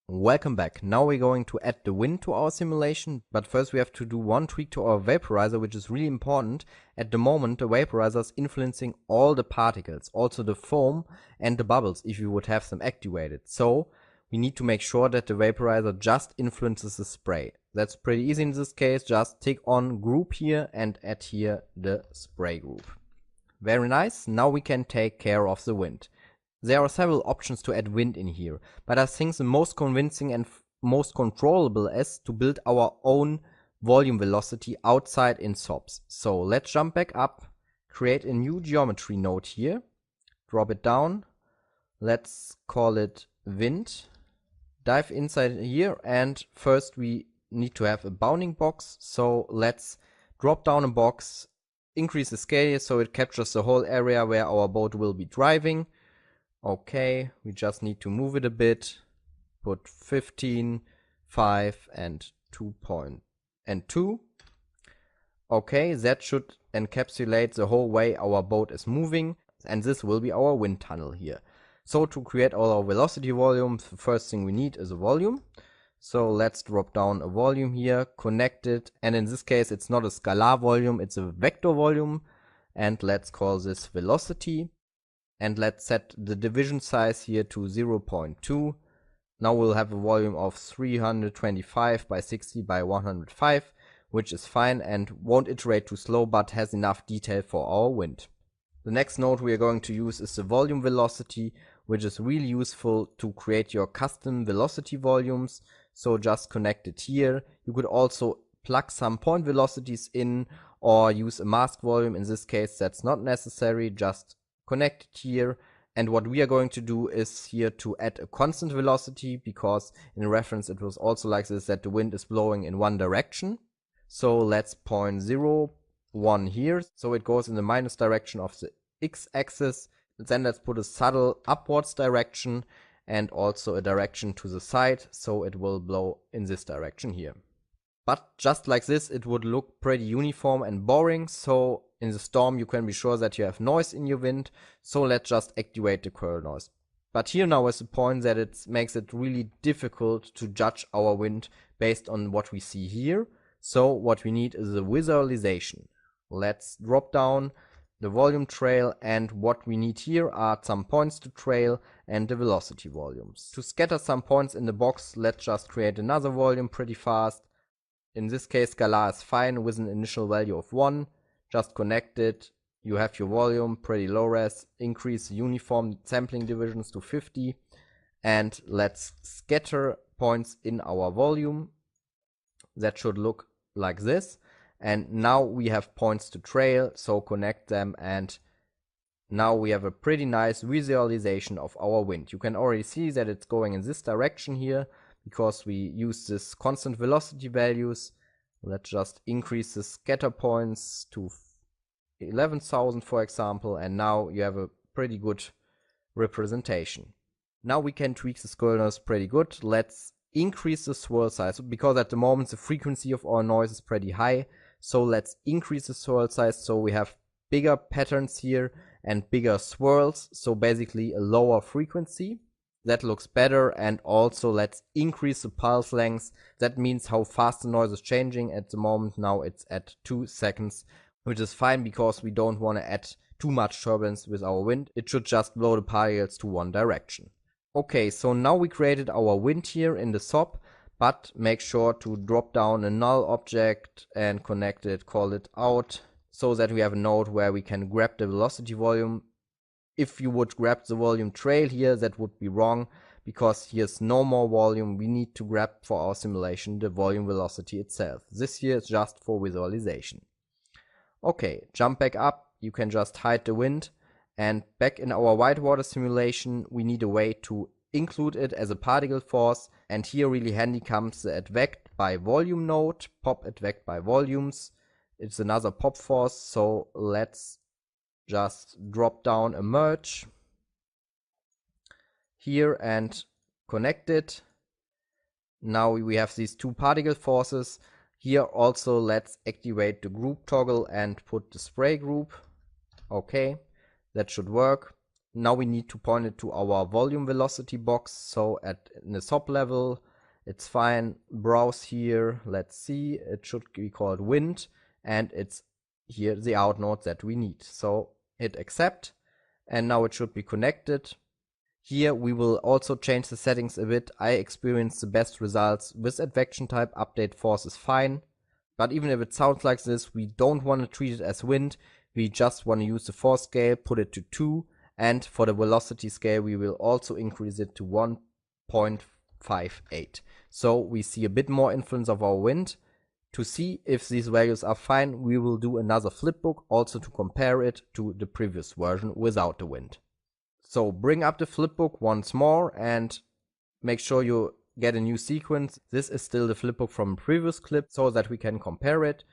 Welcome back. Now we're going to add the wind to our simulation, but first we have to do one tweak to our vaporizer, which is really important. At the moment, the vaporizer is influencing all the particles, also the foam and the bubbles, if you would have them activated. So we need to make sure that the vaporizer just influences the spray. That's pretty easy in this case. Just tick on group here and add here the spray group. Very nice. Now we can take care of the wind. There are several options to add wind in here, but I think the most convincing and most controllable is to build our own volume velocity outside in SOPs. So let's jump back up, create a new geometry node here, drop it down, let's call it wind, dive inside here, and first we need to have a bounding box. So let's drop down a box, increase the scale so it captures the whole area where our boat will be driving. Okay, we just need to move it a bit, put 15, 5 and 2. Okay, that should encapsulate the whole way our boat is moving, and this will be our wind tunnel here. So to create all our velocity volumes, the first thing we need is a volume. So let's drop down a volume here, connect it, and in this case it's not a scalar volume, it's a vector volume, and let's call this velocity. And let's set the division size here to 0.2. Now we'll have a volume of 325 by 60 by 105, which is fine and won't iterate too slow, but has enough detail for our wind. The next node we are going to use is the volume velocity, which is really useful to create your custom velocity volumes. So just connect it here. You could also plug some point velocities in or use a mask volume. In this case, that's not necessary. Just connect it here, and what we are going to do is here to add a constant velocity, because in reference it was also like this, that the wind is blowing in one direction. So let's point 0, 1 here, so it goes in the minus direction of the x-axis. Then let's put a subtle upwards direction and also a direction to the side, so it will blow in this direction here. But just like this, it would look pretty uniform and boring, so in the storm you can be sure that you have noise in your wind, so let's just activate the curl noise. But here now is the point that it makes it really difficult to judge our wind based on what we see here. So what we need is a visualization. Let's drop down the volume trail, and what we need here are some points to trail and the velocity volumes. To scatter some points in the box, let's just create another volume pretty fast. In this case, scalar is fine with an initial value of 1. Just connect it, you have your volume, pretty low res, increase uniform sampling divisions to 50, and let's scatter points in our volume. That should look like this, and now we have points to trail, so connect them, and now we have a pretty nice visualization of our wind. You can already see that it's going in this direction here, because we use this constant velocity values. Let's just increase the scatter points to 11,000 for example, and now you have a pretty good representation. Now we can tweak the swirl noise pretty good. Let's increase the swirl size, because at the moment the frequency of our noise is pretty high. So let's increase the swirl size so we have bigger patterns here and bigger swirls, so basically a lower frequency. That looks better, and also let's increase the pulse length. That means how fast the noise is changing. At the moment now it's at 2 seconds, which is fine because we don't want to add too much turbulence with our wind. It should just blow the particles to one direction. Okay, so now we created our wind here in the SOP, but make sure to drop down a null object and connect it, call it out, so that we have a node where we can grab the velocity volume. If you would grab the volume trail here, that would be wrong, because here's no more volume. We need to grab for our simulation the volume velocity itself. This here is just for visualization. Okay, jump back up. You can just hide the wind, and back in our whitewater simulation we need a way to include it as a particle force, and here really handy comes the advect by volume node, pop advect by volumes. It's another pop force, so let's just drop down a merge here and connect it. Now we have these two particle forces. Here also let's activate the group toggle and put the spray group. Okay, that should work. Now we need to point it to our volume velocity box. So in the top level, it's fine. Browse here. Let's see. It should be called wind, and it's here the out node that we need. So hit accept, and now it should be connected. Here we will also change the settings a bit. I experience the best results with advection type. Update force is fine, but even if it sounds like this, we don't want to treat it as wind. We just want to use the force scale, put it to 2, and for the velocity scale we will also increase it to 1.58. So we see a bit more influence of our wind. To see if these values are fine, we will do another flipbook also to compare it to the previous version without the wind. So bring up the flipbook once more and make sure you get a new sequence. This is still the flipbook from a previous clip so that we can compare it.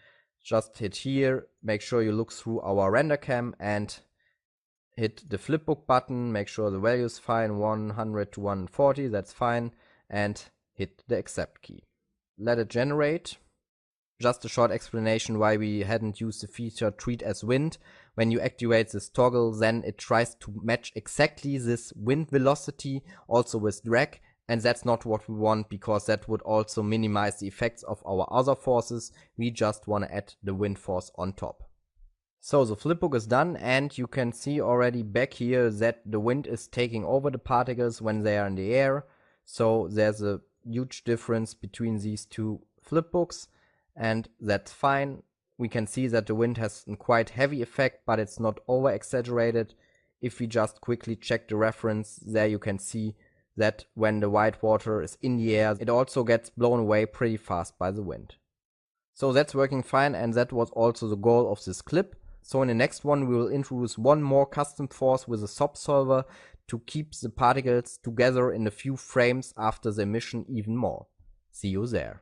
Just hit here, make sure you look through our render cam and hit the flipbook button, make sure the value is fine, 100 to 140, that's fine, and hit the accept key. Let it generate. Just a short explanation why we hadn't used the feature treat as wind. When you activate this toggle, then it tries to match exactly this wind velocity also with drag, and that's not what we want because that would also minimize the effects of our other forces. We just want to add the wind force on top. So the flipbook is done, and you can see already back here that the wind is taking over the particles when they are in the air. So there's a huge difference between these two flipbooks, and that's fine. We can see that the wind has a quite heavy effect, but it's not over exaggerated. If we just quickly check the reference, there you can see that when the white water is in the air, it also gets blown away pretty fast by the wind. So that's working fine, and that was also the goal of this clip. So in the next one we will introduce one more custom force with a SOP solver to keep the particles together in a few frames after the emission even more. See you there.